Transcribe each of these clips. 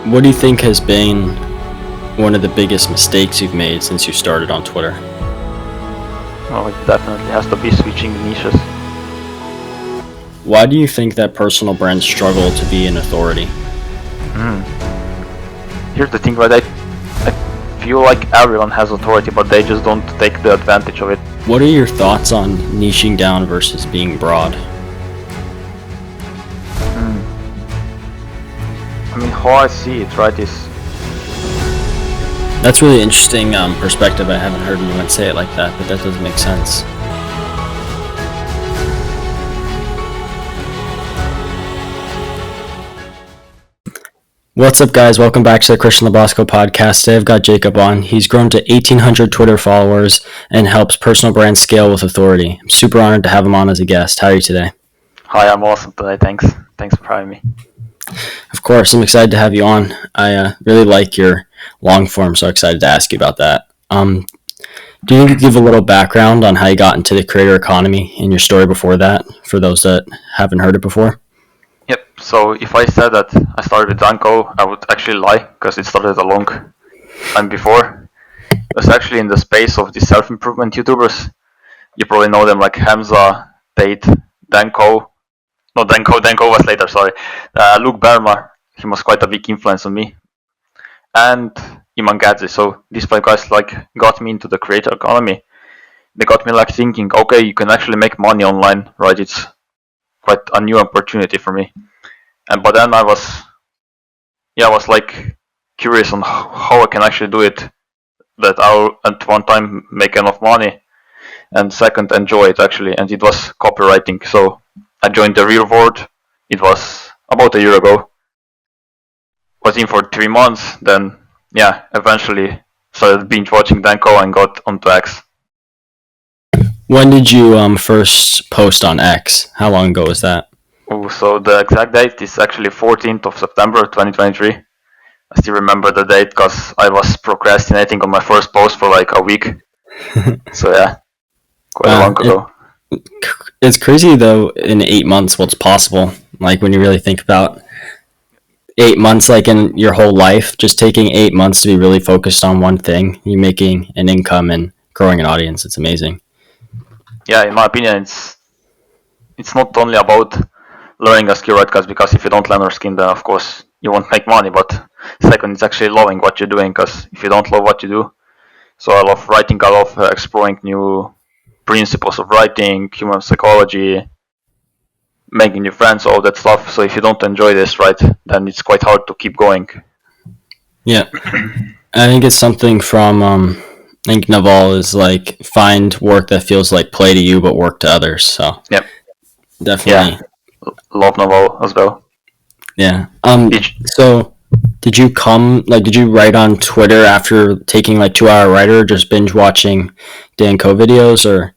What do you think has been one of the biggest mistakes you've made since you started on Twitter? Well, it definitely has to be switching niches. Why do you think that personal brands struggle to be an authority? Here's the thing, right? I feel like everyone has authority, but they just don't take the advantage of it. What are your thoughts on niching down versus being broad? I mean, how I see it, right, is That's really interesting perspective. I haven't heard anyone say it like that, but that does make sense. What's up, guys? Welcome back to the LaBosco podcast. Today I've got Jakob on. He's grown to 1,800 Twitter followers and helps personal brands scale with authority. I'm super honored to have him on as a guest. How are you today? hi, I'm awesome today. Thanks for having me. Of course, I'm excited to have you on. I really like your long form, so excited to ask you about that. Do you give a little background on how you got into the creator economy and your story before that, for those that haven't heard it before? Yep, so if I said that I started with Danko, I would actually lie, because it started a long time before. It was actually in the space of the self-improvement YouTubers. You probably know them like Hamza, Tate, Danko. No, Danko was later, sorry. Luke Berma, he was quite a big influence on me. And Iman Gadzi. So these five guys like got me into the creator economy. They got me like thinking, okay, you can actually make money online, right? It's quite a new opportunity for me. And but then I was like curious on how I can actually do it, that I'll at one time make enough money, and second enjoy it actually. And it was copywriting. So I joined the real world. It was about a year ago. Was in for 3 months. Then eventually started binge watching Danko and got onto X. When did you first post on X? How long ago was that? So the exact date is actually 14th of September 2023. I still remember the date because I was procrastinating on my first post for like a week. So quite long ago. It's crazy though, in 8 months, what's possible. Like when you really think about 8 months, like in your whole life, just taking 8 months to be really focused on one thing, you making an income and growing an audience. It's amazing. Yeah, in my opinion, it's not only about learning a skill, right? Because if you don't learn a skill, then of course you won't make money. But second, it's actually loving what you're doing. Because if you don't love what you do, so I love writing. I love exploring new principles of writing, human psychology, making new friends, all that stuff. So if you don't enjoy this, right, then it's quite hard to keep going. Yeah, I think it's something from I think Naval is like find work that feels like play to you but work to others. So Yep, definitely. love novel as well. Yeah. So did you write on Twitter after taking like 2 hour writer, or just binge watching Danko videos, or?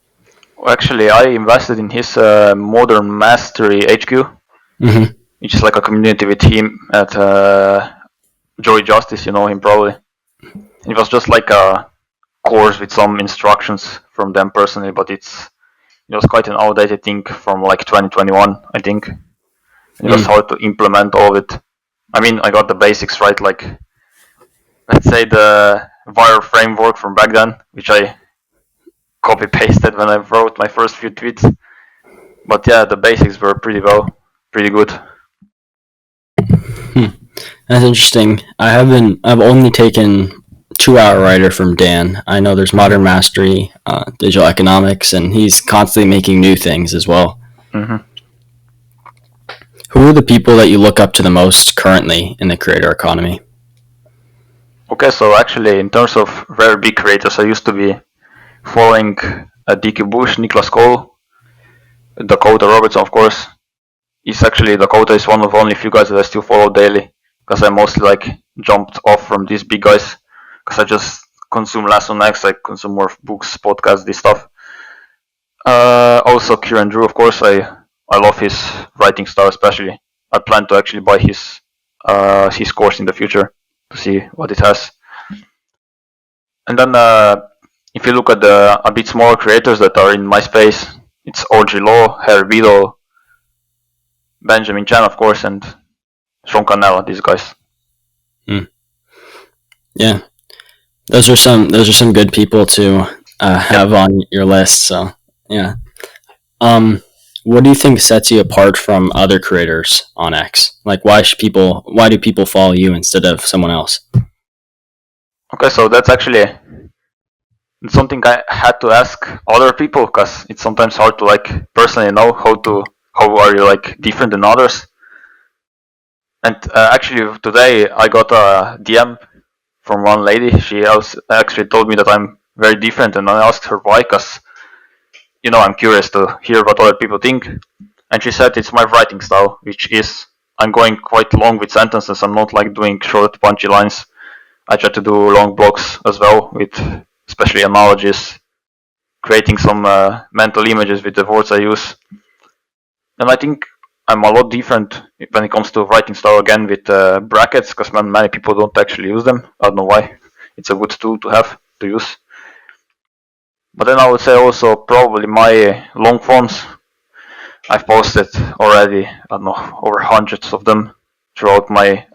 Actually, I invested in his Modern Mastery HQ, which is like a community with him at Joy Justice. You know him probably. It was just like a course with some instructions from them personally, but it was quite an outdated thing from like 2021, I think. It was hard to implement all of it. I mean, I got the basics right, like let's say the wire framework from back then, which I copy pasted when I wrote my first few tweets. But yeah, the basics were pretty good. That's interesting. I've only taken 2 hour writer from Dan. I know there's Modern Mastery, Digital Economics, and he's constantly making new things as well. Who are the people that you look up to the most currently in the creator economy? Okay, so actually in terms of very big creators, I used to be following DQ Bush, Niklas Cole, Dakota Robertson, of course. Dakota is one of only few guys that I still follow daily, because I mostly like jumped off from these big guys, because I just consume less on X. I consume more books, podcasts, this stuff. Also Kieran Drew, of course. I love his writing style, especially. I plan to actually buy his course in the future to see what it has. And then if you look at a bit smaller creators that are in my space, it's OG Law, Harry Beadle, Benjamin Chan, of course, and Sean Cannella, these guys. Mm. Yeah, those are some good people to Yep. have on your list. So yeah. Um, what do you think sets you apart from other creators on X? Like, why do people follow you instead of someone else? Okay, so that's actually something I had to ask other people because it's sometimes hard to like personally know how are you like different than others. And actually today I got a DM from one lady. She actually told me that I'm very different, and I asked her why, because I'm curious to hear what other people think. And she said it's my writing style, which is I'm going quite long with sentences. I'm not like doing short punchy lines. I try to do long blocks as well, with especially analogies, creating some mental images with the words I use. And I think I'm a lot different when it comes to writing style again with brackets, because many people don't actually use them. I don't know why. It's a good tool to have to use. But then I would say also probably my long forms. I've posted already, I don't know, over hundreds of them throughout my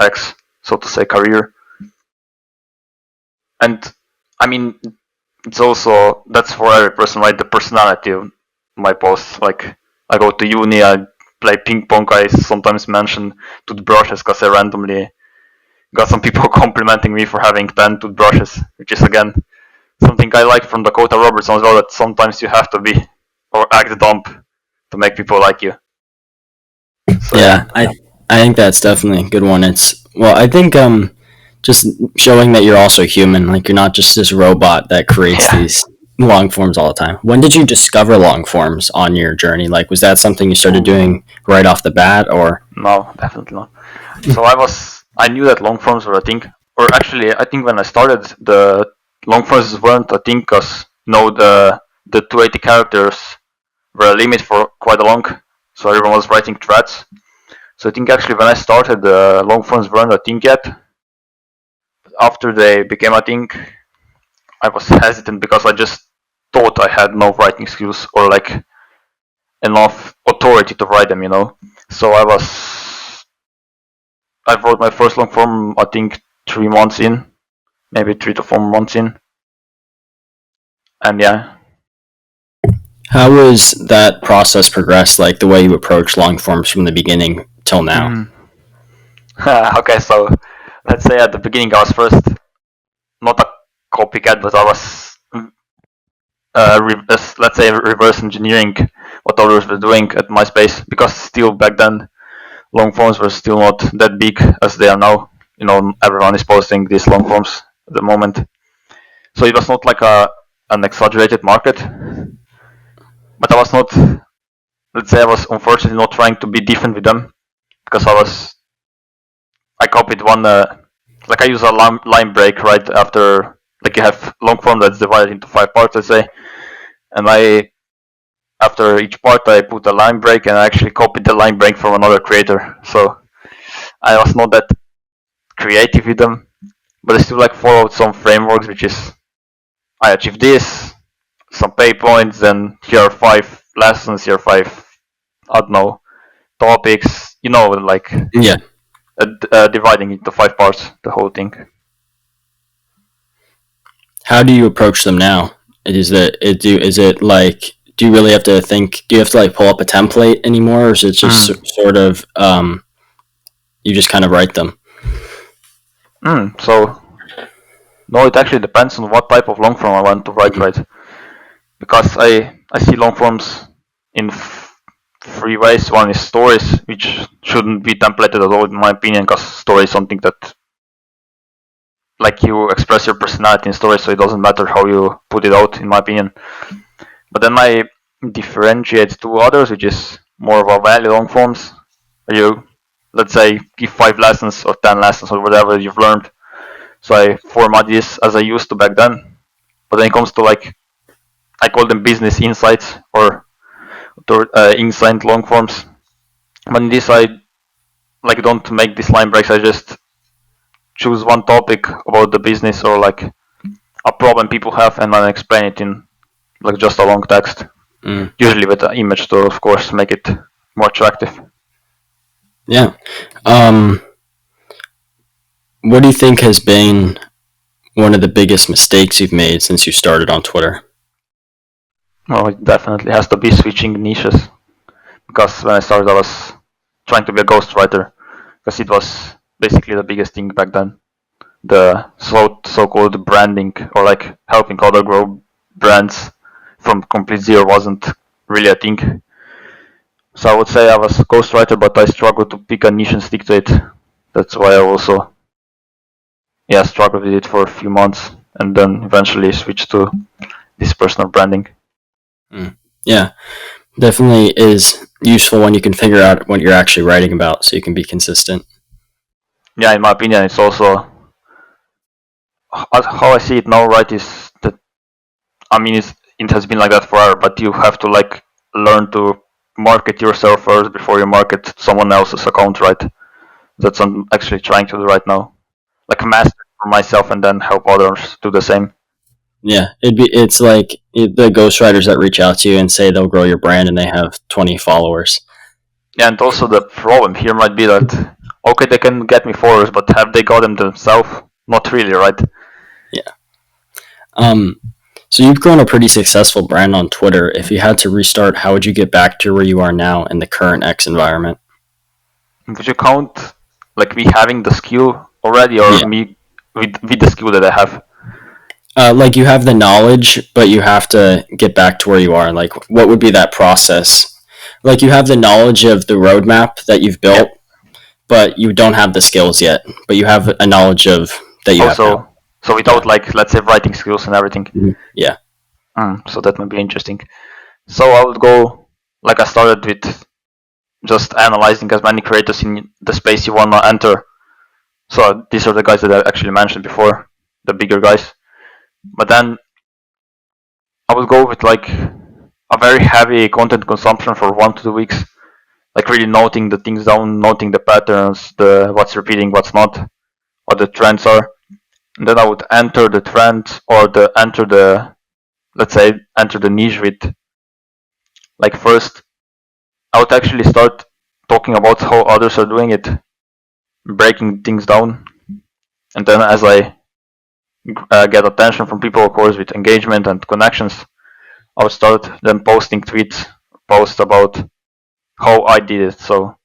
so to say, career. And I mean, it's also, that's for every person, right? The personality of my posts. Like, I go to uni, I play ping pong, I sometimes mention toothbrushes because I randomly got some people complimenting me for having 10 toothbrushes, which is again something I like from Dakota Robertson as well, that sometimes you have to be or act dumb to make people like you. So yeah. Yeah, I think that's definitely a good one. I think just showing that you're also human, like you're not just this robot that creates Yeah. these long forms all the time. When did you discover long forms on your journey? Like, was that something you started Ooh. doing right off the bat, or No, definitely not. So I knew that long forms were a thing, or actually, I think when I started, the long forms weren't a thing because the 280 characters were a limit for quite a long, so everyone was writing threads. So I think actually when I started, the long forms weren't a thing yet. After they became a thing, I was hesitant because I just thought I had no writing skills or like enough authority to write them. So I wrote my first long form, I think 3 months in, maybe 3 to 4 months in, and yeah. how was that process progressed? Like the way you approach long forms from the beginning till now? Mm. Okay, so let's say at the beginning I was first not a copycat, but I was let's say reverse engineering what others were doing at MySpace, because still back then long forms were still not that big as they are now. Everyone is posting these long forms at the moment, so it was not like an exaggerated market. But I was not, let's say, I was unfortunately not trying to be different with them, because I copied one, like I use a line break right after, like you have long form that's divided into 5 parts, let's say, and after each part I put a line break, and I actually copied the line break from another creator. So I was not that creative with them, but I still like followed some frameworks, which is I achieved this, some pay points, then here are 5 lessons, here are 5, I don't know, topics, like Yeah. dividing into 5 parts, the whole thing. How do you approach them now? Is it like, do you really have to think? Do you have to like pull up a template anymore, or is it just Mm. sort of you just kind of write them? So no, it actually depends on what type of long form I want to write, right? Because I see long forms in 3 ways. One is stories, which shouldn't be templated at all, in my opinion, because story is something that, like, you express your personality in stories, so it doesn't matter how you put it out, in my opinion. But then I differentiate two others, which is more of a value long forms, where you, let's say, give 5 lessons or 10 lessons or whatever you've learned. So I format this as I used to back then. But then it comes to, like, I call them business insights or insight long forms. But in this, I like don't make these line breaks. I just choose one topic about the business or like a problem people have, and then explain it in like just a long text. Mm. Usually with an image to, of course, make it more attractive. Yeah. Um, What do you think has been one of the biggest mistakes you've made since you started on Twitter? Well, it definitely has to be switching niches. Because when I started, I was trying to be a ghostwriter, because it was basically the biggest thing back then. The so-called branding, or like helping other grow brands from complete zero, wasn't really a thing. So I would say I was a ghostwriter, but I struggled to pick a niche and stick to it. That's why I also struggled with it for a few months, and then eventually switched to this personal branding. Yeah, definitely is useful when you can figure out what you're actually writing about so you can be consistent. Yeah, in my opinion, it's also how I see it now, right? Is that it has been like that forever, but you have to like learn to market yourself first before you market someone else's account, right? That's what I'm actually trying to do right now. Like master for myself and then help others do the same. Yeah, it's like the ghostwriters that reach out to you and say they'll grow your brand and they have 20 followers. And also the problem here might be that okay, they can get me followers, but have they got them themselves? Not really, right? Yeah. So you've grown a pretty successful brand on Twitter. If you had to restart, how would you get back to where you are now in the current X environment? Would you count like me having the skill already, or Yeah. me with the skill that I have? Like you have the knowledge, but you have to get back to where you are. Like, what would be that process? Like you have the knowledge of the roadmap that you've built, but you don't have the skills yet. But you have a knowledge of that you have now. So without like let's say writing skills and everything. Yeah. So that might be interesting. So I would go like I started with just analyzing as many creators in the space you wanna enter. So these are the guys that I actually mentioned before, the bigger guys. But then I would go with like a very heavy content consumption for 1 to 2 weeks, like really noting the things down, noting the patterns, the what's repeating, what's not, what the trends are. And then I would enter the trend or the enter the let's say enter the niche with like first I would actually start talking about how others are doing it, breaking things down, and then as I get attention from people, of course, with engagement and connections, I would start then posting tweets, post about how I did it. So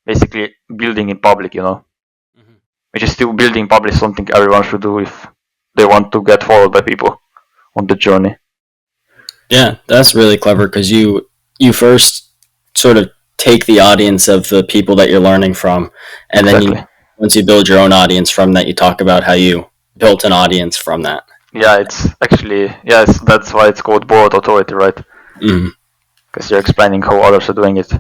basically, building in public, which is still building in public, something everyone should do if they want to get followed by people on the journey. Yeah, that's really clever because you first sort of take the audience of the people that you're learning from, and Exactly. then once you build your own audience from that, you talk about how you built an audience from that. Yeah, it's actually that's why it's called broad authority, right? Because you're explaining how others are doing it.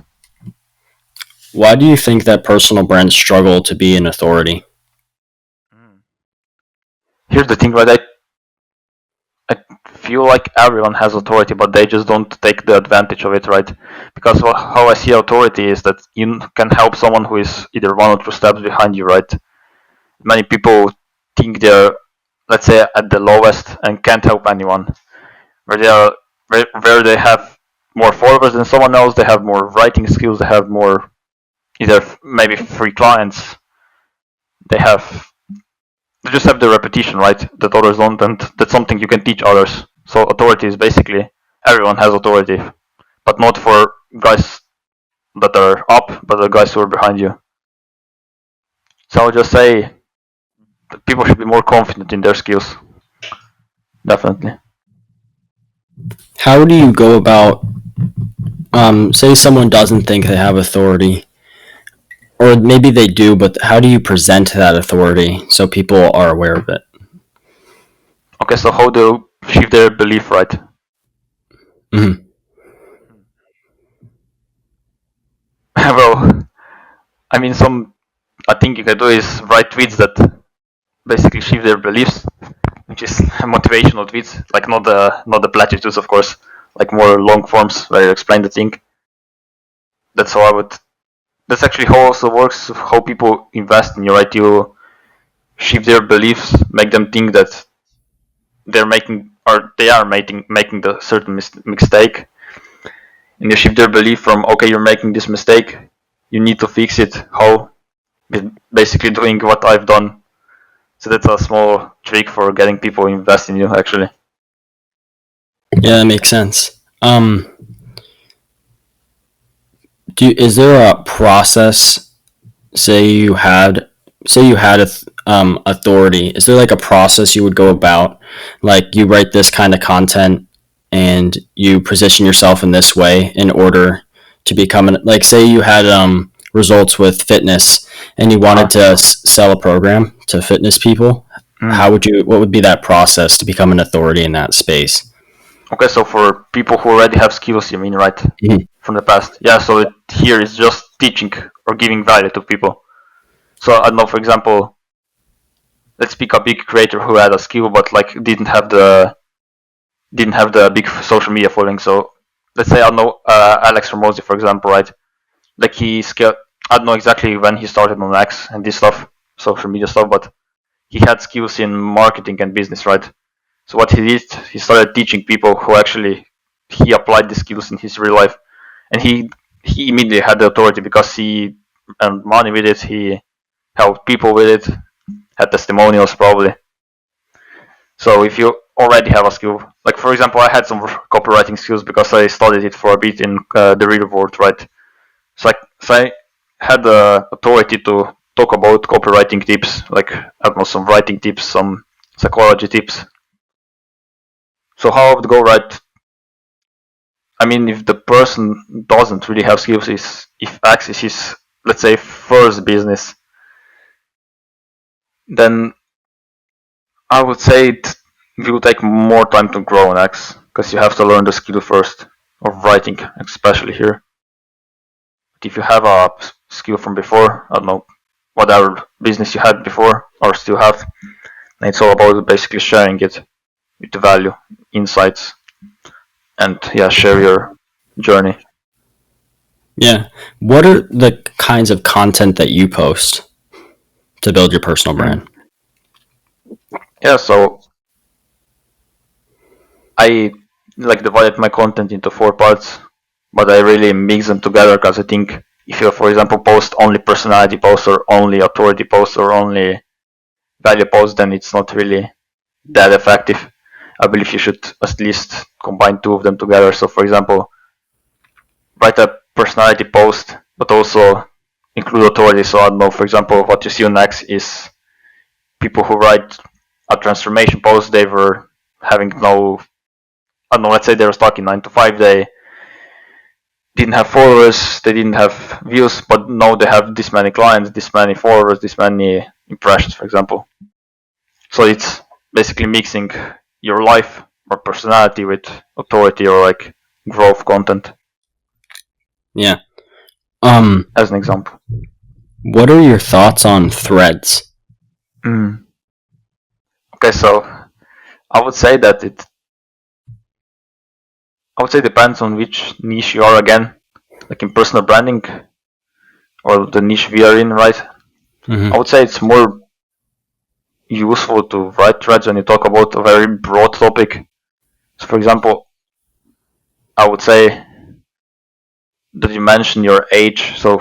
Why do you think that personal brands struggle to be an authority? Here's the thing, right? I feel like everyone has authority, but they just don't take the advantage of it, right? Because how I see authority is that you can help someone who is either 1 or 2 steps behind you, right? Many people think they're, let's say, at the lowest and can't help anyone. Where they have more followers than someone else, they have more writing skills, they have more either maybe free clients, they have they just have the repetition, right? That others don't, and that's something you can teach others. So authority is basically everyone has authority, but not for guys that are up, but the guys who are behind you. So I would just say that people should be more confident in their skills. Definitely. How do you go about, say, someone doesn't think they have authority, or maybe they do, but how do you present that authority so people are aware of it? Okay, so how do you shift their belief, right? Mm-hmm. Well, some I think you can do is write tweets that basically shift their beliefs, which is motivational tweets, like not the platitudes, of course, like more long forms where you explain the thing. That's how I would. That's actually how also works. How people invest in you, right? You shift their beliefs, make them think that they are making the certain mistake, and you shift their belief from okay, you're making this mistake, you need to fix it. How? Basically doing what I've done, So that's a small trick for getting people to invest in you, actually. Yeah, that makes sense. Is there a process? Say you had authority. Is there like a process you would go about? Like you write this kind of content and you position yourself in this way in order to become like say you had results with fitness and you wanted to sell a program to fitness people. What would be that process to become an authority in that space? Okay, so for people who already have skills, you mean, right? Mhm. From the past. Yeah, so here is just teaching or giving value to people. So I don't know, for example, let's pick a big creator who had a skill but like didn't have the big social media following. So let's say I don't know Alex Ramosi, for example, right? Like he scaled. I don't know exactly when he started on X and this stuff, social media stuff, but he had skills in marketing and business, right? So what he did, he started teaching people who actually he applied the skills in his real life, and he immediately had the authority because he earned money with it. He helped people with it, had testimonials probably. So if you already have a skill, like for example, I had some copywriting skills because I studied it for a bit in the real world, right? So I had the authority to talk about copywriting tips, like I don't know, some writing tips, some psychology tips. So how I would go, right? I mean, if the person doesn't really have skills, if Axe is his, let's say, first business, then I would say it will take more time to grow on Axe because you have to learn the skill first of writing, especially here. But if you have a skill from before, I don't know, whatever business you had before or still have, then it's all about basically sharing it with the value, insights, and yeah, share your journey. Yeah. What are the kinds of content that you post to build your personal brand? Yeah, so I like divided my content into 4 parts, but I really mix them together because I think if you, for example, post only personality posts or only authority posts or only value posts, then it's not really that effective. I believe you should at least combine 2 of them together. So, for example, write a personality post, but also include authority. So, I don't know, for example, what you see on X is people who write a transformation post, they were having no, I don't know, let's say they were stuck in 9 to 5, they didn't have followers, they didn't have views, but now they have this many clients, this many followers, this many impressions, for example. So it's basically mixing your life or personality with authority or like growth content. Yeah. As an example. What are your thoughts on threads? Okay, so I would say that it depends on which niche you are again, like in personal branding or the niche we are in, right? Mm-hmm. I would say it's more useful to write threads when you talk about a very broad topic. So, for example, I would say that you mention your age, so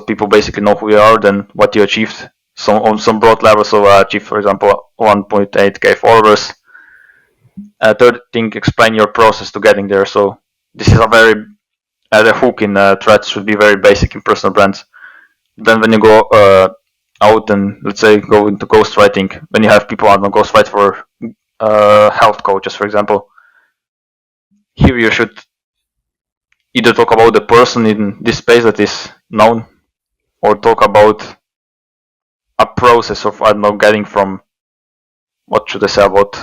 people basically know who you are, then what you achieved. So on some broad level, so I achieved, for example, 1.8k followers. Third thing, explain your process to getting there. So this is a very the hook in threads should be very basic in personal brands. Then when you go out and let's say go into ghostwriting, when you have people on ghostwrite for health coaches, for example, here you should either talk about the person in this space that is known or talk about a process of, I don't know, getting from, what should I say about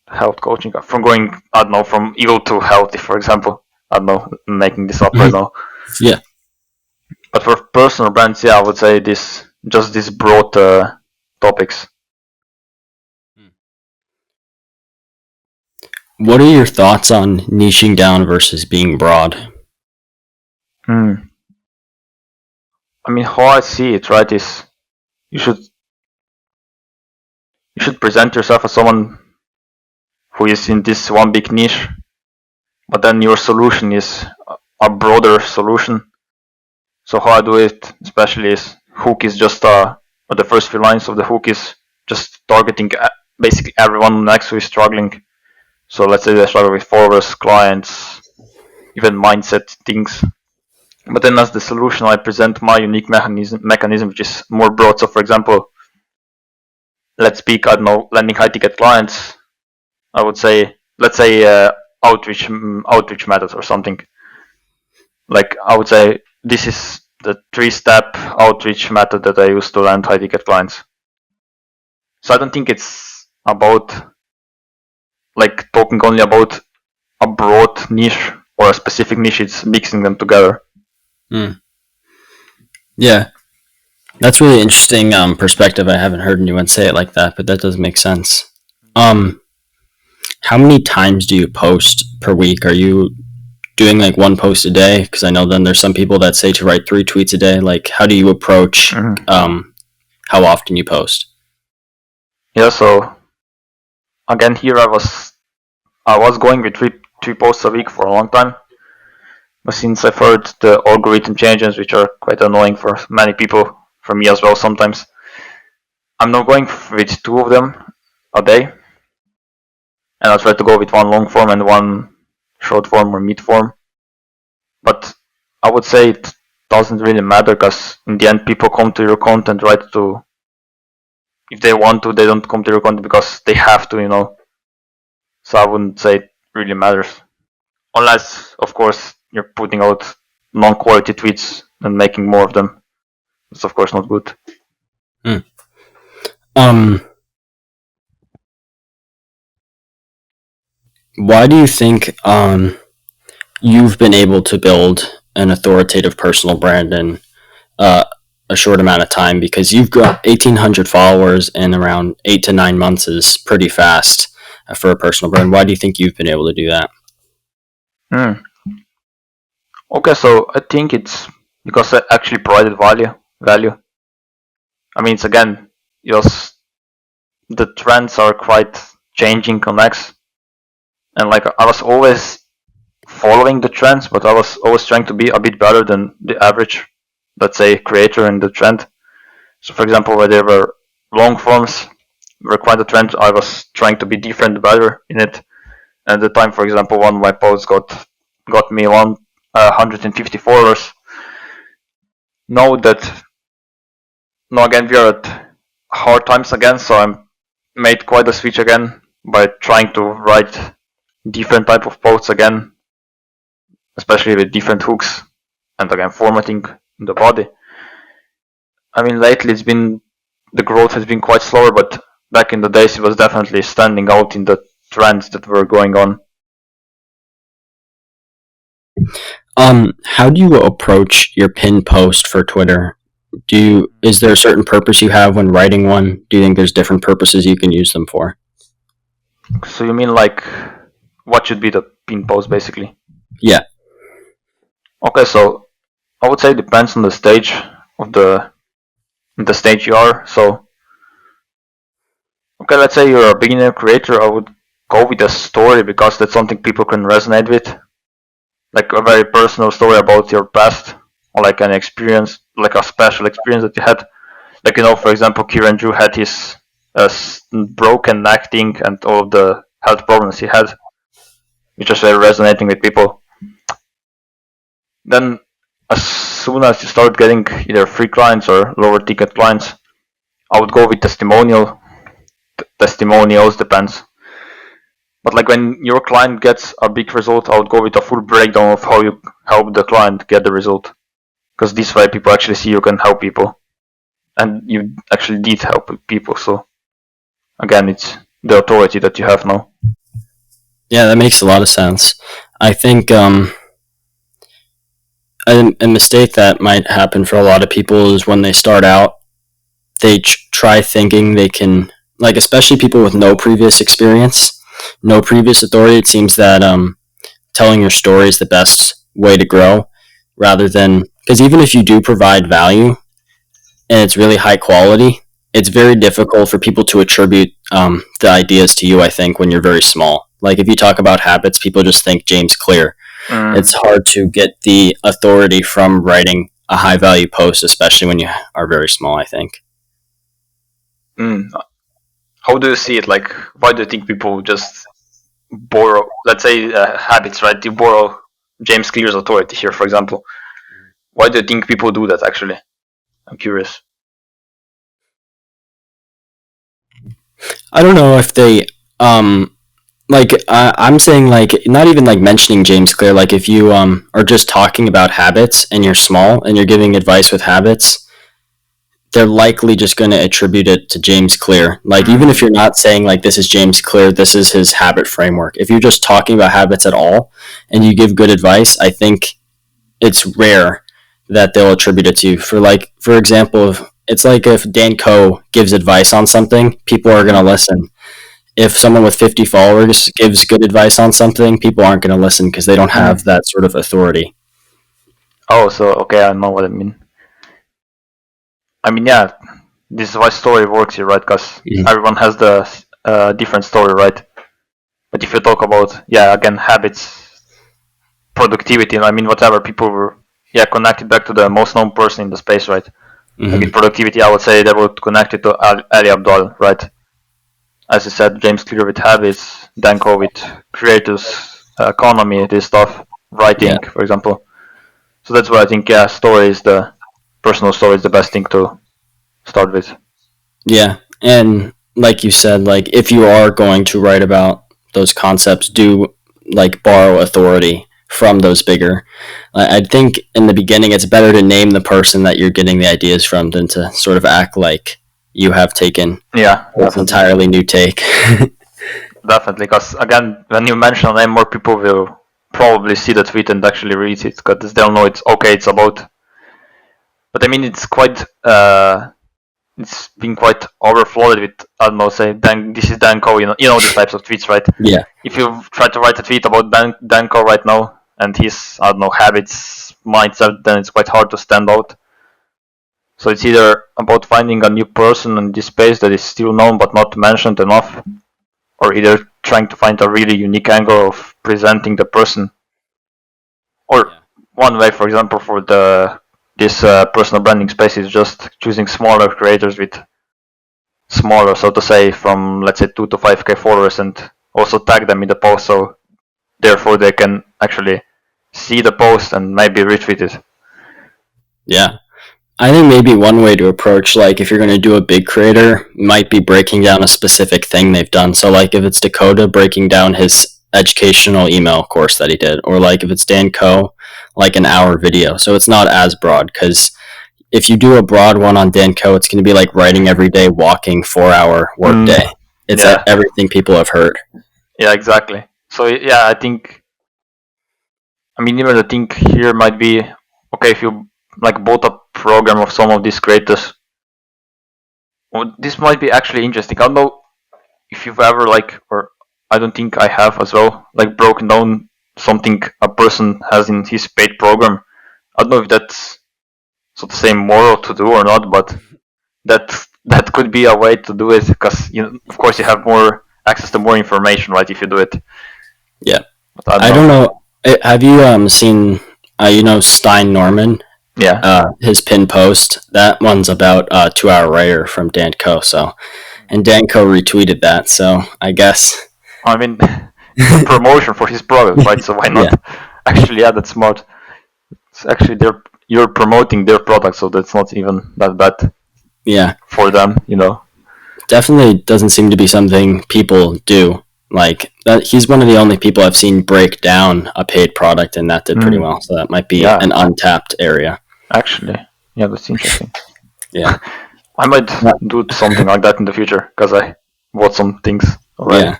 health coaching, from going, I don't know, from ill to healthy, for example. I don't know, I'm making this up right now. Yeah. But for personal brands, yeah, I would say this, just these broad topics. What are your thoughts on niching down versus being broad? I mean, how I see it, right, is you should present yourself as someone who is in this one big niche, but then your solution is a broader solution. So how I do it, especially, is hook is just the first few lines of the hook is just targeting basically everyone next who is struggling. So let's say they struggle with followers, clients, even mindset things. But then as the solution, I present my unique mechanism, which is more broad. So for example, let's speak, I don't know, landing high ticket clients. I would say, let's say outreach methods or something. Like I would say, this is the 3-step outreach method that I use to land high ticket clients. So I don't think it's about like talking only about a broad niche or a specific niche. It's mixing them together. Yeah, that's really interesting perspective. I haven't heard anyone say it like that, but that does make sense. How many times do you post per week? Are you doing like one post a day? Because I know then there's some people that say to write 3 tweets a day. Like, how do you approach how often you post? Yeah. So again, here I was going with three posts a week for a long time. But since I've heard the algorithm changes, which are quite annoying for many people, for me as well sometimes, I'm now going with 2 of them a day. And I'll try to go with one long form and one short form or mid form. But I would say it doesn't really matter because in the end, people come to your content right to. If they want to, they don't come to your content because they have to, So I wouldn't say it really matters. Unless, of course, you're putting out non-quality tweets and making more of them. It's of course not good. Why do you think you've been able to build an authoritative personal brand in a short amount of time? Because you've got 1,800 followers in around 8 to 9 months is pretty fast for a personal brand. Why do you think you've been able to do that? Okay, so I think it's because I actually provided value. I mean, it's again, just the trends are quite changing on X, and like I was always following the trends, but I was always trying to be a bit better than the average, let's say, creator in the trend. So, for example, where there were long forms were quite a trend, I was trying to be different, better in it. And at the time, for example, one of my posts got me 150 followers. Now again we are at hard times again, so I made quite a switch again by trying to write different type of posts again, especially with different hooks and again formatting the body. I mean, lately the growth has been quite slower, but back in the days it was definitely standing out in the trends that were going on. How do you approach your pin post for Twitter? Is there a certain purpose you have when writing one? Do you think there's different purposes you can use them for? So you mean like what should be the pin post basically? Yeah. Okay, so I would say it depends on the stage of the stage you are. So okay, let's say you're a beginner creator, I would go with a story because that's something people can resonate with. Like a very personal story about your past, or like an experience, like a special experience that you had. Like, for example, Kieran Drew had his broken neck thing and all of the health problems he had, which is very resonating with people. Then, as soon as you start getting either free clients or lower ticket clients, I would go with testimonials, depends. But like when your client gets a big result, I would go with a full breakdown of how you help the client get the result. Because this way people actually see you can help people. And you actually did help people, so again, it's the authority that you have now. Yeah, that makes a lot of sense. I think a mistake that might happen for a lot of people is when they start out, they try thinking they can, like especially people with no previous experience, no previous authority. It seems that telling your story is the best way to grow, rather than, because even if you do provide value and it's really high quality, it's very difficult for people to attribute the ideas to you. I think when you're very small, like if you talk about habits, people just think James Clear. It's hard to get the authority from writing a high value post, especially when you are very small, I think. how do you see it? Like, why do you think people just borrow, let's say, habits, right? You borrow James Clear's authority here, for example. Why do you think people do that? Actually, I'm curious. I don't know if they like I'm saying like not even like mentioning James Clear. Like if you are just talking about habits and you're small and you're giving advice with habits, they're likely just going to attribute it to James Clear. Like even if you're not saying like this is James Clear, this is his habit framework. If you're just talking about habits at all and you give good advice, I think it's rare that they'll attribute it to you. For example, it's like if Dan Coe gives advice on something, people are going to listen. If someone with 50 followers gives good advice on something, people aren't going to listen because they don't have that sort of authority. Oh, so okay, I know what I mean. I mean, yeah, this is why story works here, right? Because everyone has the different story, right? But if you talk about, yeah, again, habits, productivity, I mean, whatever, people were, yeah, connected back to the most known person in the space, right? Like in productivity, I would say they would connect it to Ali Abdal, right? As I said, James Clear with habits, Danko with creators, economy, this stuff, writing, for example. So that's why I think, yeah, personal story is the best thing to start with. Yeah, and like you said, like if you are going to write about those concepts, do like borrow authority from those bigger. I think in the beginning, it's better to name the person that you're getting the ideas from than to sort of act like you have taken this entirely new take. Definitely, because again, when you mention a name, more people will probably see the tweet and actually read it because they'll know it's okay. It's about, but I mean, it's been quite overflowed with, I don't know, say this is Danko, you know these types of tweets, right? Yeah. If you try to write a tweet about Danko right now and his, I don't know, habits, mindset, then it's quite hard to stand out. So it's either about finding a new person in this space that is still known but not mentioned enough, or either trying to find a really unique angle of presenting the person. Or one way, for example, for this personal branding space is just choosing smaller creators with smaller, so to say, from let's say 2 to 5k followers, and also tag them in the post, so therefore they can actually see the post and maybe retweet it. Yeah. I think maybe one way to approach, like, if you're going to do a big creator, might be breaking down a specific thing they've done. So, like, if it's Dakota, breaking down his educational email course that he did, or like if it's Dan Coe, like an hour video. So it's not as broad, because if you do a broad one on Dan Coe, it's going to be like writing every day, walking 4-hour work day. It's everything people have heard. Yeah, exactly. So yeah, I mean, even the thing here might be, okay, if you like bought a program of some of these creators, well, this might be actually interesting. I don't know if you've ever or I don't think I have as well, like broken down something a person has in his paid program. I don't know if that's, so to say, moral to do or not, but that could be a way to do it, because of course you have more access to more information, right, if you do it. Yeah. But I don't know. Have you seen Stein Norman? Yeah. His pin post, that one's about 2-hour writer from Dan Coe. So, and Dan Coe retweeted that. So I guess. I mean, it's a promotion for his product, right? So why not? Yeah. Actually, yeah, that's smart. It's actually you're promoting their product, so that's not even that bad. Yeah. For them, Definitely doesn't seem to be something people do. Like that, he's one of the only people I've seen break down a paid product, and that did pretty well. So that might be an untapped area. Actually, yeah, that's interesting. Yeah, I might do something like that in the future because I bought some things already.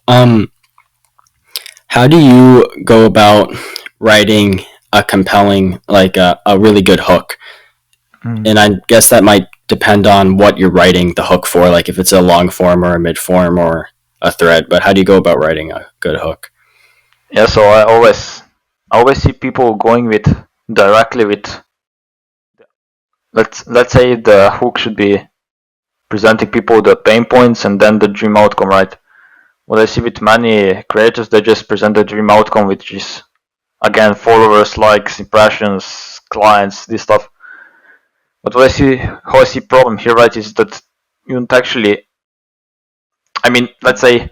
Yeah. How do you go about writing a compelling, like a really good hook? And I guess that might depend on what you're writing the hook for, like if it's a long form or a mid form or a thread. But how do you go about writing a good hook? Yeah, so I always see people going directly with, let's say the hook should be presenting people the pain points and then the dream outcome, right? What I see with many creators, they just present the dream outcome, which is again followers, likes, impressions, clients, this stuff. But how I see problem here, right, is that you don't actually I mean, let's say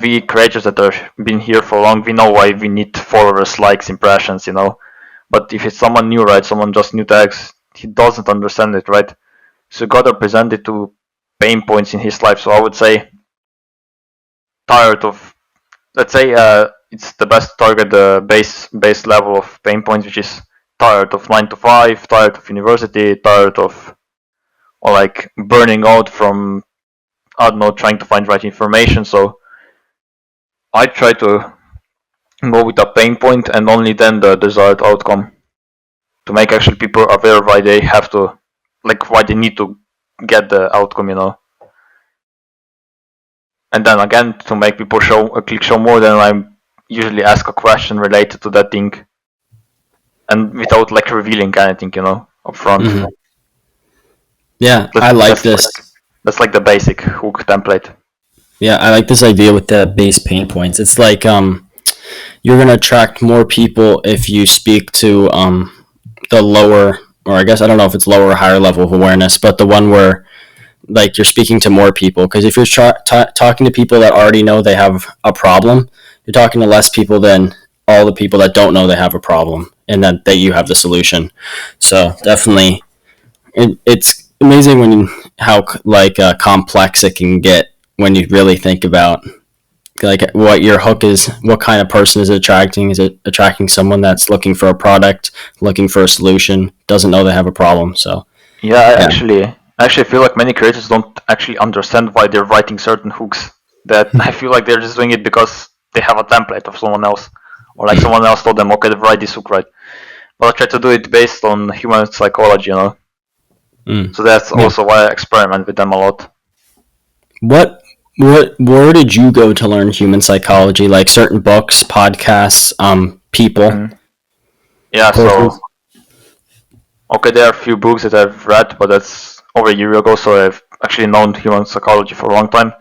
we creators that have been here for long, we know why we need followers, likes, impressions, you know. But if it's someone new, right, someone just new tags, he doesn't understand it, right? So you gotta present it to pain points in his life. So I would say tired of, let's say it's the best target the base level of pain points, which is tired of 9 to 5, tired of university, tired of, or like burning out from, I don't know, trying to find right information. So I try to go with a pain point and only then the desired outcome, to make actually people aware why they have to, like why they need to get the outcome, you know. And then again, to make people click show more, then I usually ask a question related to that thing, and without like revealing anything, you know, up front. Mm-hmm. Yeah, I like this. That's like the basic hook template. Yeah, I like this idea with the base pain points. It's like you're gonna attract more people if you speak to the lower, or I guess I don't know if it's lower or higher level of awareness, but the one where like you're speaking to more people. Because if you're talking to people that already know they have a problem, you're talking to less people than all the people that don't know they have a problem and that you have the solution. So definitely, it's amazing how like complex it can get when you really think about like what your hook is, what kind of person is it attracting. Is it attracting someone that's looking for a product, looking for a solution, doesn't know they have a problem? So yeah, I actually feel like many creators don't actually understand why they're writing certain hooks. That I feel like they're just doing it because they have a template of someone else, or like someone else told them, okay, write this hook, right? But I try to do it based on human psychology, you know. So that's also why I experiment with them a lot. Where did you go to learn human psychology? Like certain books, podcasts, people. Yeah, so okay, there are a few books that I've read, but that's over a year ago, so I've actually known human psychology for a long time.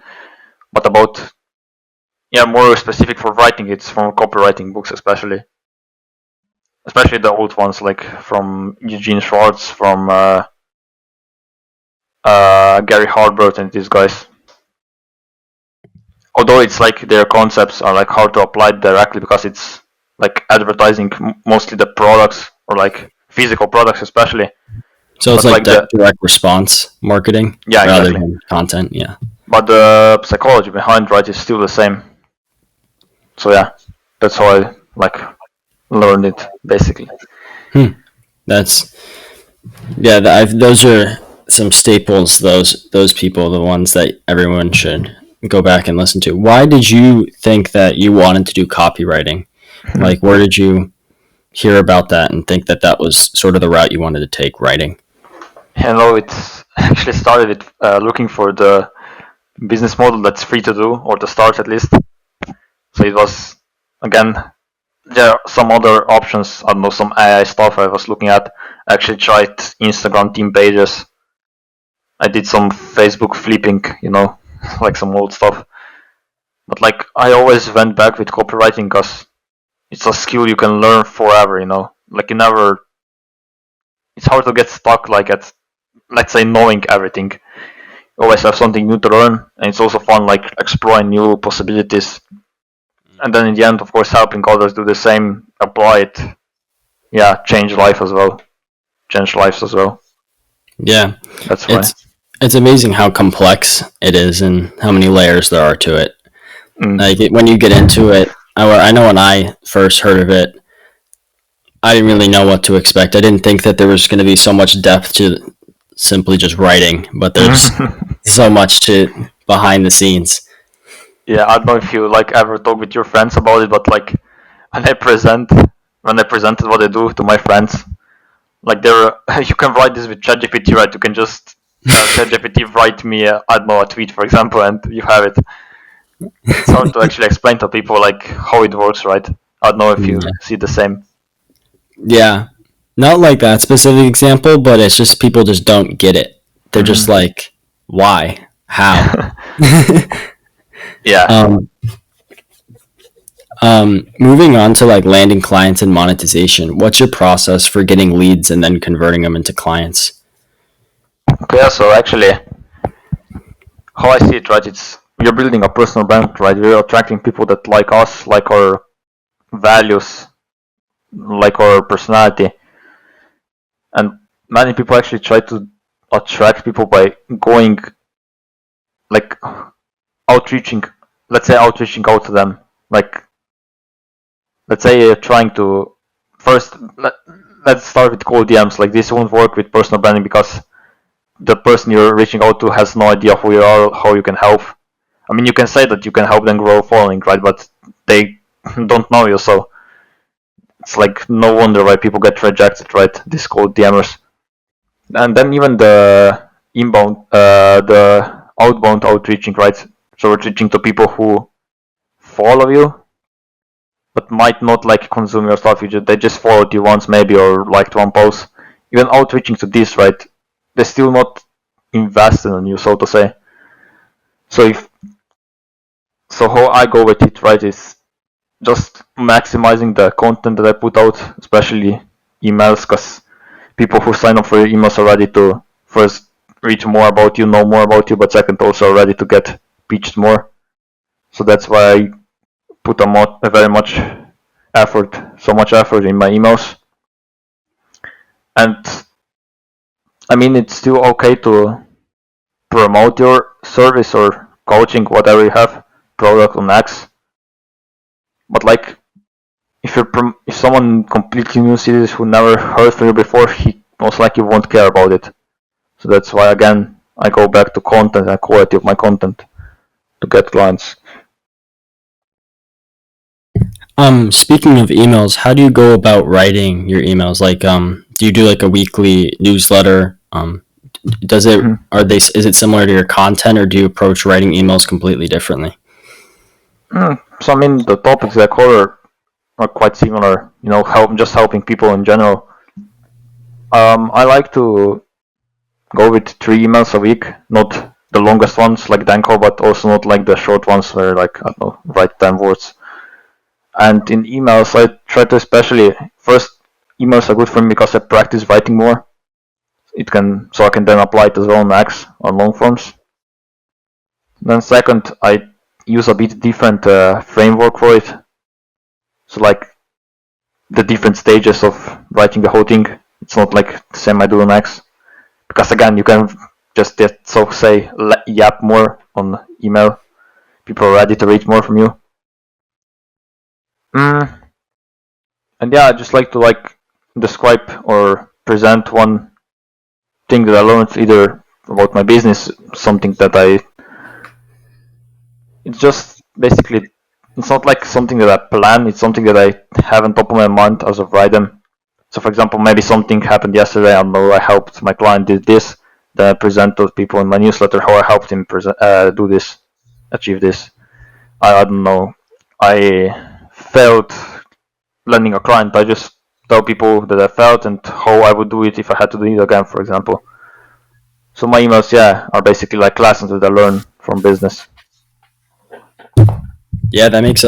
But about, yeah, more specific for writing, it's from copywriting books, especially the old ones, like from Eugene Schwartz, from Gary Harbert, and these guys. Although it's like their concepts are like hard to apply directly because it's like advertising mostly the products, or like physical products especially. So it's like direct response marketing, yeah, rather exactly. than content. Yeah, but the psychology behind, right, is still the same. So yeah, that's how I like learned it basically. That's those are some staples. Those people, the ones that everyone should go back and listen to. Why did you think that you wanted to do copywriting? Like, where did you hear about that and think that that was sort of the route you wanted to take, writing? You know, it's actually started with looking for the business model that's free to do, or to start at least. So it was, again, there are some other options. I don't know, some AI stuff I was looking at. I actually tried Instagram theme pages. I did some Facebook flipping, you know, like some old stuff. But like, I always went back with copywriting because it's a skill you can learn forever, you know. Like, you never. It's hard to get stuck like at, let's say, knowing everything. You always have something new to learn, and it's also fun, like exploring new possibilities. And then in the end, of course, helping others do the same, apply it. Yeah, change lives as well. Yeah, That's why. It's amazing how complex it is and how many layers there are to it. Like when you get into it, I know when I first heard of it, I didn't really know what to expect. I didn't think that there was going to be so much depth to simply just writing, but there's so much to behind the scenes. Yeah, I don't know if you like ever talk with your friends about it, but like when I presented what I do to my friends, like there, you can write this with ChatGPT, right? You can just tell ChatGPT write me, I don't know, a tweet, for example, and you have it. It's hard to actually explain to people like how it works, right? I don't know if you see the same. Yeah, not like that specific example, but it's just people just don't get it. They're just like, why? How? Yeah. Moving on to like landing clients and monetization. What's your process for getting leads and then converting them into clients? Okay, so actually, how I see it, right? It's you're building a personal brand, right? You're attracting people that like us, like our values, like our personality. And many people actually try to attract people by going like outreaching, let's say outreaching out to them. Like, let's say you're trying to first, let's start with cold DMs. Like, this won't work with personal branding because the person you're reaching out to has no idea who you are, how you can help. I mean, you can say that you can help them grow a following, right? But they don't know you, so it's like no wonder why people get rejected, right? These cold DMers. And then even the the outbound outreaching, right? So reaching to people who follow you, but might not like consume your stuff. They just followed you once maybe or liked one post. Even outreaching to this, right? They're still not invested in you, so to say. So how I go with it, right, is just maximizing the content that I put out, especially emails, because people who sign up for your emails are ready to first read more about you, know more about you, but second also are ready to get pitched more. So that's why I put a very much effort, so much effort in my emails. And I mean, it's still okay to promote your service or coaching, whatever you have, product on X. But like, if someone completely new sees who never heard from you before, he most likely won't care about it. So that's why again I go back to content and quality of my content to get clients. Speaking of emails, how do you go about writing your emails? Like, do you do like a weekly newsletter? Does it are they is it similar to your content, or do you approach writing emails completely differently? So I mean, the topics I cover are quite similar. You know, just helping people in general. I like to go with 3 emails a week, not the longest ones like Danko, but also not like the short ones where like I don't know, write 10 words. And in emails, I try to especially first emails are good for me because I practice writing more. I can then apply it as well on X on long forms. Then second, I use a bit different framework for it. So like the different stages of writing the whole thing. It's not like the same I do on X. Because again, you can just so say yap more on email. People are ready to read more from you. And yeah, I just like to describe or present one thing that I learned either about my business, something that it's just basically, it's not like something that I plan, it's something that I have on top of my mind as of write them. So for example, maybe something happened yesterday, I know I helped my client did this, then I present to people in my newsletter how I helped him do this, achieve this. I don't know, I failed landing a client, I just tell people that I felt and how I would do it if I had to do it again, for example. So my emails, yeah, are basically like lessons that I learn from business. Yeah, that's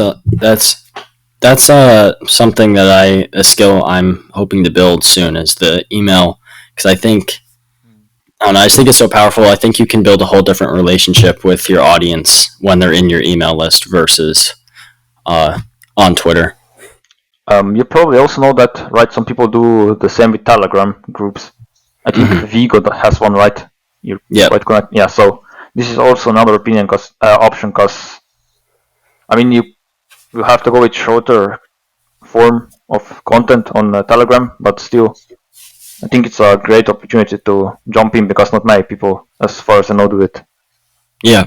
something that a skill I'm hoping to build soon is the email, because I don't know, I just think it's so powerful. I think you can build a whole different relationship with your audience when they're in your email list versus uh, on Twitter. You probably also know that, right? Some people do the same with Telegram groups. I think Vigo has one, right? You're quite correct. Yeah. So this is also another option, because I mean you have to go with shorter form of content on Telegram, but still, I think it's a great opportunity to jump in because not many people, as far as I know, do it. Yeah,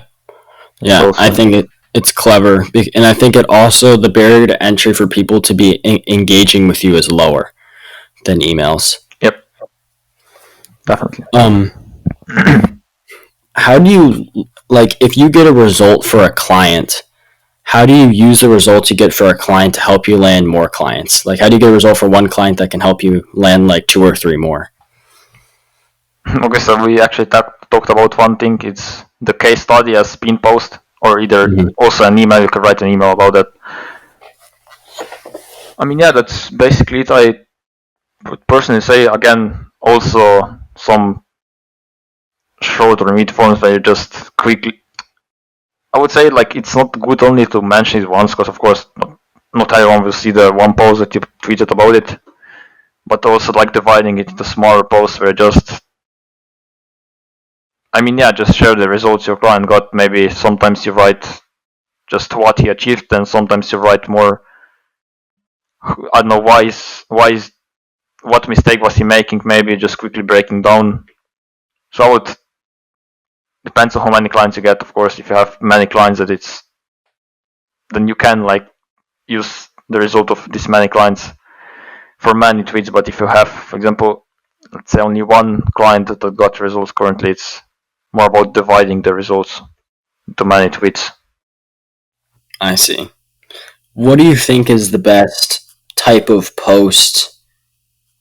yeah, I think it's clever, and I think it also the barrier to entry for people to be engaging with you is lower than emails. Yep, definitely. How do you like if you get a result for a client? How do you use the results you get for a client to help you land more clients? Like, how do you get a result for one client that can help you land like 2 or 3 more? Okay, so we actually talked about one thing. It's the case study as pin post, or either also an email. You can write an email about that. I mean, yeah, that's basically it. I would personally say again, also some short or mid forms where you just quickly I would say like it's not good only to mention it once, because of course not everyone will see the one post that you tweeted about it, but also like dividing it into smaller posts where just, I mean, yeah, just share the results your client got. Maybe sometimes you write just what he achieved, and sometimes you write more. I don't know why is what mistake was he making? Maybe just quickly breaking down. So I would, depends on how many clients you get. Of course, if you have many clients, then you can like use the result of this many clients for many tweets. But if you have, for example, let's say only one client that got results currently, it's more about dividing the results into many tweets. I see. What do you think is the best type of post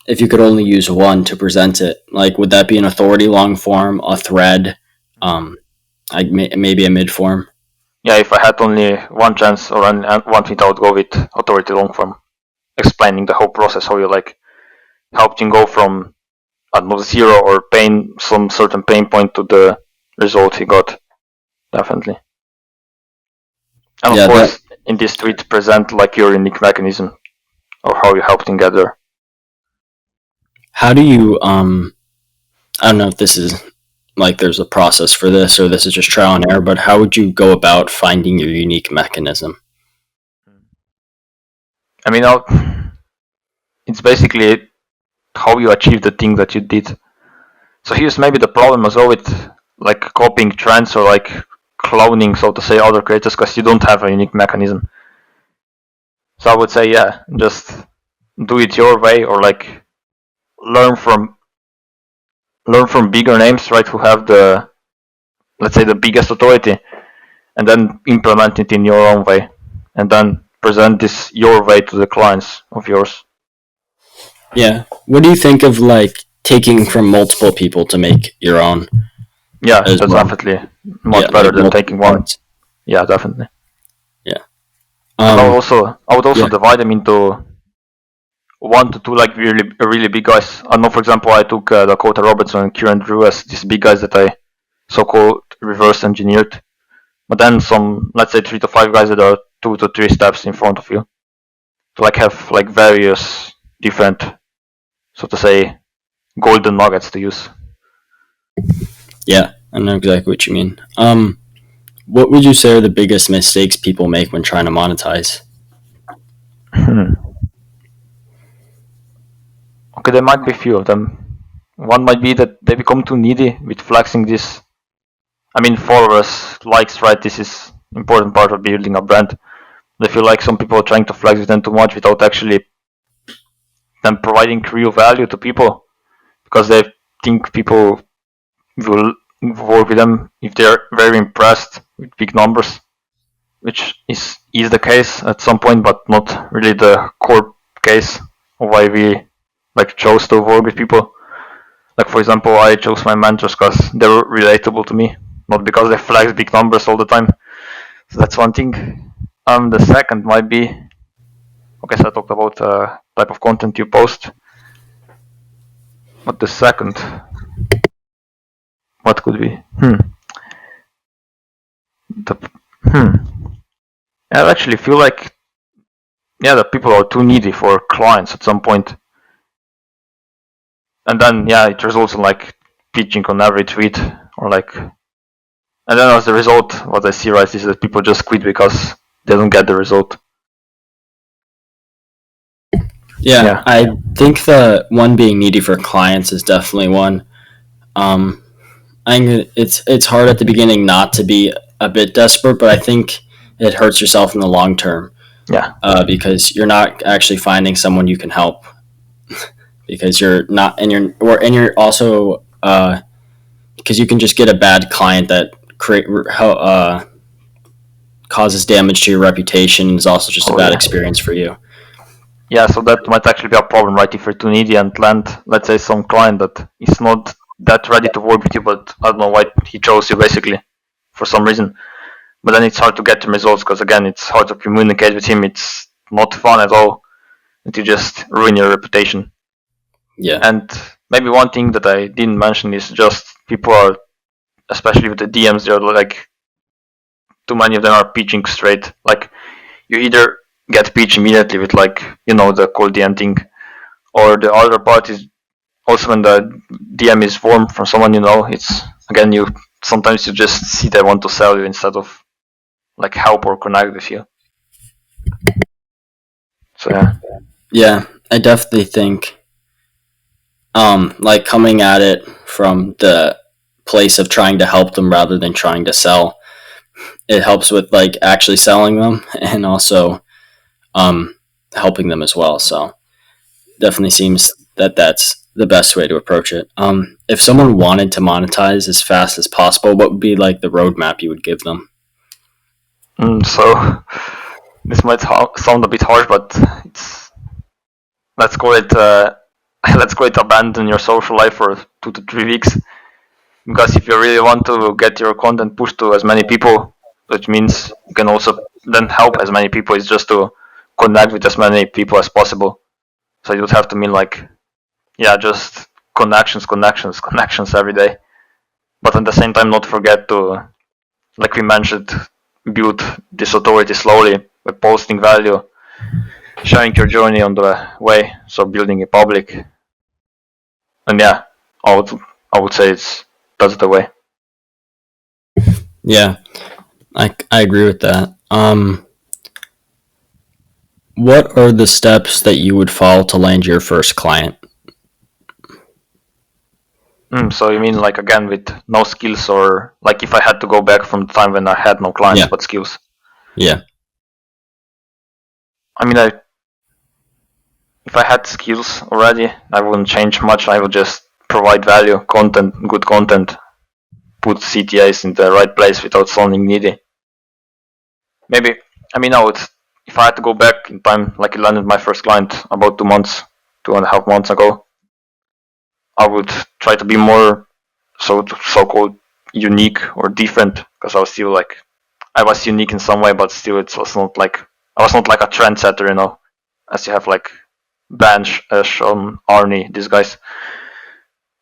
if you could only use one to present it? Like, would that be an authority long form, a thread, like maybe a mid form? Yeah, if I had only one chance or one tweet, I would go with authority long form, explaining the whole process, how you like helped him go from, I don't know, zero or some certain pain point to the result he got. Definitely. And of Yeah, that. course, in this tweet, present like your unique mechanism or how you helped him get there. How do you? I don't know if this is like there's a process for this or this is just trial and error, but how would you go about finding your unique mechanism? I mean, it's basically how you achieve the thing that you did. So here's maybe the problem as well with like copying trends or like cloning, so to say, other creators, because you don't have a unique mechanism. So I would say, yeah, just do it your way, or like learn from bigger names, right, who have the, let's say, the biggest authority, and then implement it in your own way, and then present this your way to the clients of yours. Yeah. What do you think of like taking from multiple people to make your own Yeah, as that's well? definitely Yeah, much better like than multiple taking one. parts. Yeah, definitely. Yeah. And Um. I would also Yeah. divide them into one to two like really big guys. I know, for example, I took Dakota Robertson and Kieran Drew as these big guys that I so-called reverse engineered. But then some, let's say, 3 to 5 guys that are 2 to 3 steps in front of you. To like have like various different, so to say, golden nuggets to use. Yeah. I know exactly what you mean. What would you say are the biggest mistakes people make when trying to monetize? Okay, there might be a few of them. One might be that they become too needy with flexing this. I mean, followers, likes, right? This is important part of building a brand. They feel like some people are trying to flex with them too much without actually them providing real value to people, because they think people will work with them if they're very impressed with big numbers, which is the case at some point, but not really the core case of why we like chose to work with people. Like, for example, I chose my mentors because they were relatable to me, not because they flex big numbers all the time. So that's one thing. The second might be, okay, so I talked about type of content you post, but the second, what could be? The, I actually feel like, yeah, that people are too needy for clients at some point, and then yeah, it results in like pitching on every tweet, or like, and then as a result, what I see, right, is that people just quit because they don't get the result. Yeah, Yeah, I think the one being needy for clients is definitely one. Um, I think it's hard at the beginning not to be a bit desperate, but I think it hurts yourself in the long term yeah, because you're not actually finding someone you can help because you're not and you're also because you can just get a bad client that causes damage to your reputation and is also just a oh bad yeah. experience for you. Yeah, so that might actually be a problem, right? If you're too needy and land, let's say, some client that is not that ready to work with you, but I don't know why he chose you basically for some reason. But then it's hard to get the results because again, it's hard to communicate with him. It's not fun at all, and you just ruin your reputation. Yeah, And maybe one thing that I didn't mention is just people are, especially with the DMs, they're like too many of them are pitching straight. Like you either get pitch immediately with like the cold DM thing, or the other part is also when the DM is warm from someone it's again you sometimes you just see they want to sell you instead of like help or connect with you. So yeah. Yeah, I definitely think like coming at it from the place of trying to help them rather than trying to sell, it helps with like actually selling them and also um helping them as well. So definitely seems that that's the best way to approach it. If someone wanted to monetize as fast as possible, what would be like the roadmap you would give them? So this might sound a bit harsh, but it's let's call it let's call it abandon your social life for 2 to 3 weeks. Because if you really want to get your content pushed to as many people, which means you can also then help as many people, is just to connect with as many people as possible. So it would have to mean like, yeah, just connections, connections, connections every day. But at the same time, not forget to, like we mentioned, build this authority slowly by posting value, sharing your journey on the way, so building it public. And yeah, I would I would say that's the way. Yeah, I agree with that. What are the steps that you would follow to land your first client? So you mean like again with no skills, or like if I had to go back from the time when I had no clients Yeah, but skills? yeah, I mean, if I had skills already, I wouldn't change much. I would just provide value, content, good content, put CTAs in the right place without sounding needy. Maybe, I mean, I would, if I had to go back in time, like I landed my first client about 2 months, 2.5 months ago, I would try to be more so-called unique or different, because I was still like, I was unique in some way, but still it was not like, I was not like a trendsetter, as you have like Bench, Sean, Arnie, these guys.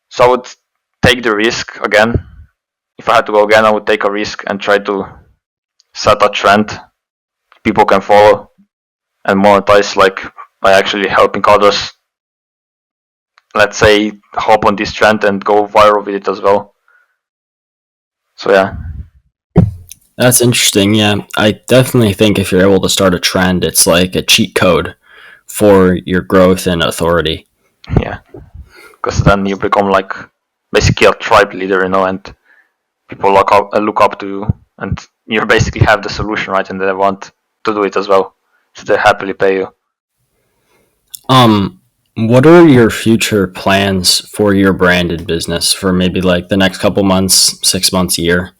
So I would take the risk again. If I had to go again, I would take a risk and try to set a trend people can follow and monetize, like by actually helping others, let's say, hop on this trend and go viral with it as well. So yeah. that's interesting. Yeah, I definitely think if you're able to start a trend, it's like a cheat code for your growth and authority. Yeah, because then you become like basically a tribe leader, and people look up to you, and you basically have the solution, right? And they want to do it as well, so they happily pay you. Um, what are your future plans for your branded business for maybe like the next couple months, 6 months, a year?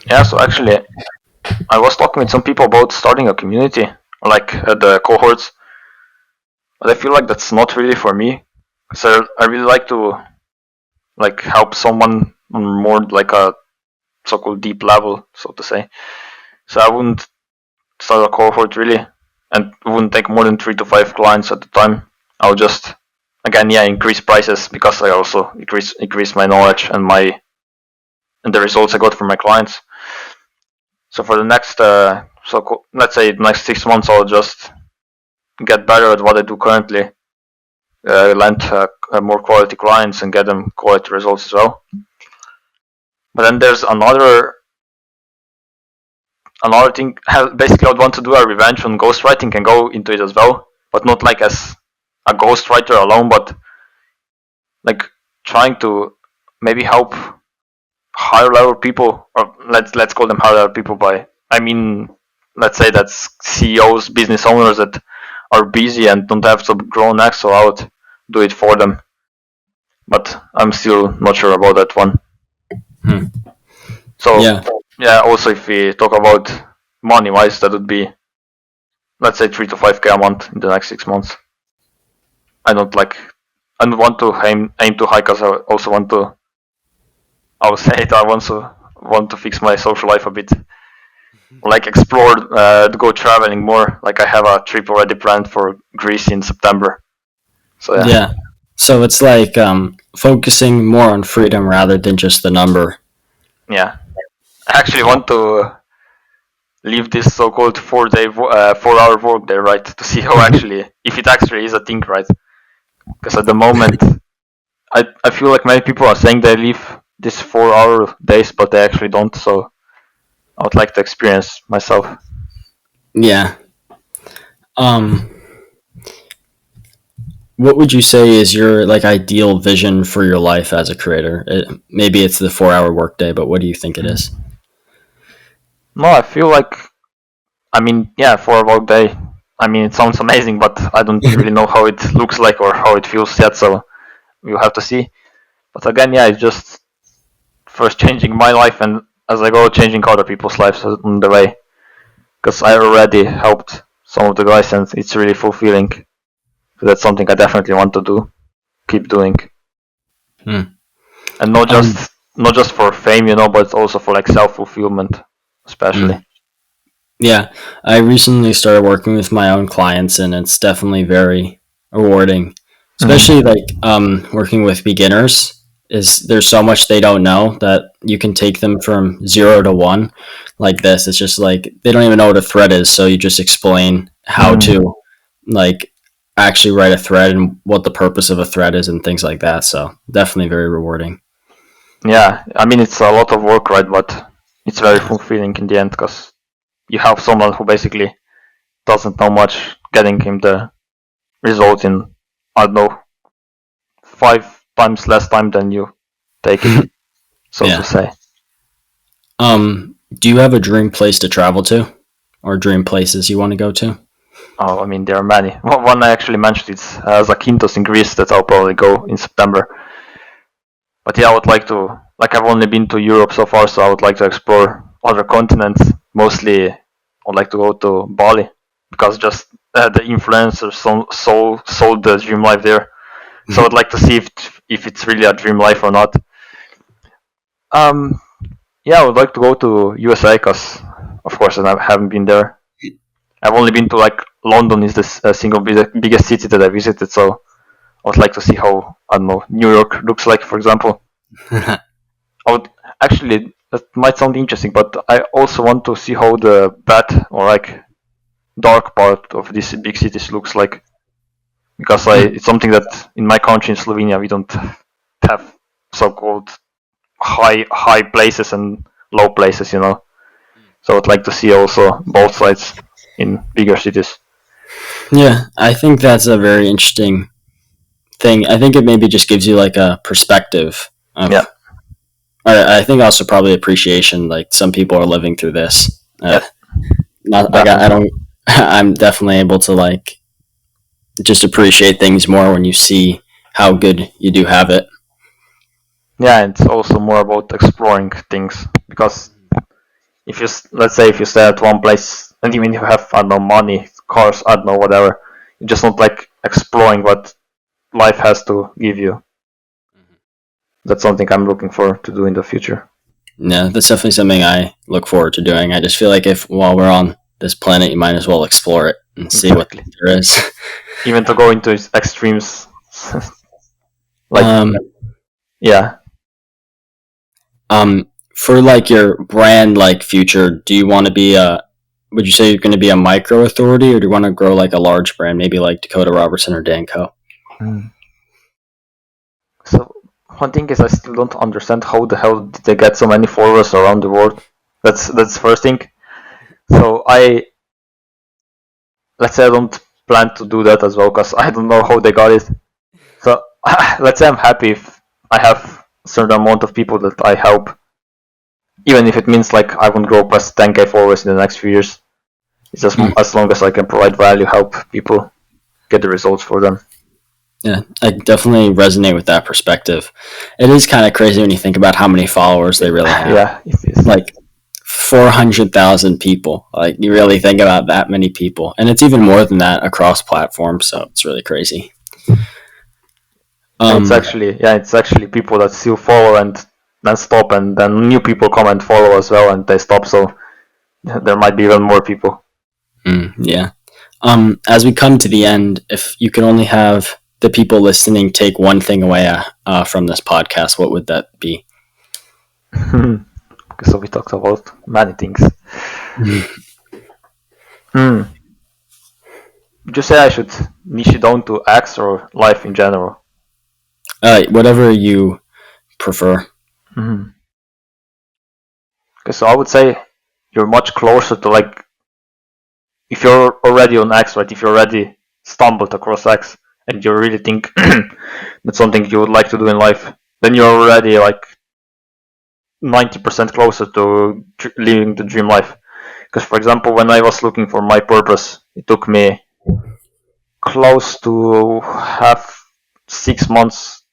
Yeah, so actually, I was talking with some people about starting a community, like the cohorts, but I feel like that's not really for me. So I really like to like help someone on more like a so-called deep level, so to say. So I wouldn't start a cohort really, and it wouldn't take more than 3 to 5 clients at the time. I'll just again, yeah, increase prices because I also increase my knowledge and the results I got from my clients. So for the next let's say the next 6 months, I'll just get better at what I do currently, land more quality clients and get them quality results as well. But then there's another thing. Basically, I'd want to do a revenge on ghostwriting and go into it as well, but not like as a ghostwriter alone, but like trying to maybe help higher level people, or let's call them higher level people by, I mean, let's say that's CEOs, business owners that are busy and don't have to grow next, so I would do it for them. But I'm still not sure about that one. Hmm. So Yeah, yeah, also if we talk about money wise, that would be, let's say, 3 to 5K a month in the next 6 months. I don't like, I don't want to aim too high because I also want to. I would say it. I want to fix my social life a bit, like explore, go traveling more. Like I have a trip already planned for Greece in September. So yeah, yeah. So it's like focusing more on freedom rather than just the number. yeah, I actually want to leave this so-called 4-hour work day, right? To see how actually, if it actually is a thing, right? Because at the moment, I feel like many people are saying they leave this 4-hour days, but they actually don't. So I would like to experience myself. Yeah. Um, what would you say is your like ideal vision for your life as a creator? Maybe it's the 4 hour workday, but what do you think it is? No, I feel like, I mean, yeah, 4 hour day. I mean, it sounds amazing, but I don't really know how it looks like or how it feels yet. So we'll have to see. But again, yeah, it's just first changing my life, and as I go, changing other people's lives on the way. Because I already helped some of the guys, and it's really fulfilling. So that's something I definitely want to do, keep doing, Hmm. and Um, not just for fame, but also for like self fulfillment, especially. mm. Yeah, I recently started working with my own clients, and it's definitely very rewarding. Especially Mm. like working with beginners, is there's so much they don't know that you can take them from 0 to 1 like this. It's just like they don't even know what a thread is, so you just explain how Mm. to like actually write a thread and what the purpose of a thread is and things like that. So definitely very rewarding. Yeah, I mean it's a lot of work, right? But it's very fulfilling in the end because you have someone who basically doesn't know much, getting him the result in, I don't know, 5 times less time than you take it, so to Yeah. say. Do you have a dream place to travel to, or dream places you want to go to? Oh, I mean, there are many. One I actually mentioned is Zakynthos in Greece that I'll probably go in September. But yeah, I would like to, like, I've only been to Europe so far, so I would like to explore other continents. Mostly, I would like to go to Bali because just the influencers sold the dream life there. So I'd like to see if it's really a dream life or not. Um, yeah, I would like to go to USA because, of course, I haven't been there. I've only been to like London is the single biggest city that I visited, so I would like to see how, I don't know, New York looks like, for example. I would actually, that might sound interesting, but I also want to see how the bad or like dark part of these big cities looks like, because it's something that in my country in Slovenia we don't have so-called high places and low places. So I'd like to see also both sides in bigger cities. Yeah, I think that's a very interesting thing. I think it maybe just gives you like a perspective Yeah, of. I think also probably appreciation. Like some people are living through this. yeah, Not like I definitely. don't. I'm definitely able to like just appreciate things more when you see how good you do have it. Yeah, it's also more about exploring things because if you let's say if you stay at one place and even if you have, I don't know, money, cars, I don't know, whatever, you just not like exploring what life has to give you. That's something I'm looking for to do in the future. Yeah, that's definitely something I look forward to doing. I just feel like if while we're on this planet, you might as well explore it and see what Exactly. there is. Even to go into extremes, like, um, yeah. for like your brand like future, do you want to be a? Would you say you're going to be a micro authority, or do you want to grow like a large brand, maybe like Dakota Robertson or Danco? Mm. So one thing is I still don't understand how the hell did they get so many followers around the world. That's the first thing. So let's say I don't plan to do that as well because I don't know how they got it. So let's say I'm happy if I have a certain amount of people that I help, even if it means like I won't grow past 10k followers in the next few years. It's just Hmm. as long as I can provide value, help people get the results for them. Yeah, I definitely resonate with that perspective. It is kind of crazy when you think about how many followers they really have. Yeah, it is. Like 400,000 people. Like you really think about that many people, and it's even more than that across platforms. So it's really crazy. And it's Um, actually, yeah, it's actually people that still follow and then stop, and then new people come and follow as well, and they stop. So there might be even more people. yeah. As we come to the end, if you could only have the people listening take one thing away from this podcast, what would that be? So we talked about many things. Hmm. Would you say I should niche it down to X or life in general? Whatever you prefer. Mm-hmm. Okay, so I would say you're much closer to like if you're already on X, right? If you already stumbled across X and you really think that's something you would like to do in life, then you're already like 90% closer to living the dream life. Because, for example, when I was looking for my purpose, it took me close to half 6 months,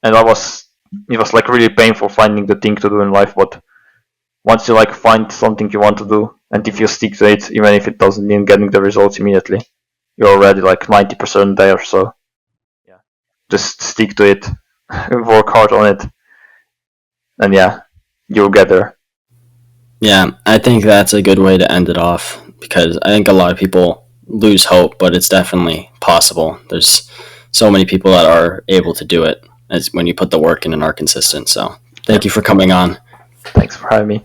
and it was like really painful finding the thing to do in life. But once you like find something you want to do, and if you stick to it, even if it doesn't mean getting the results immediately, you're already like 90% there. So yeah, just stick to it, work hard on it, and yeah, you'll get there. Yeah, I think that's a good way to end it off because I think a lot of people lose hope, but it's definitely possible. There's so many people that are able to do it as when you put the work in and are consistent. So Yeah, thank you for coming on. thanks for having me.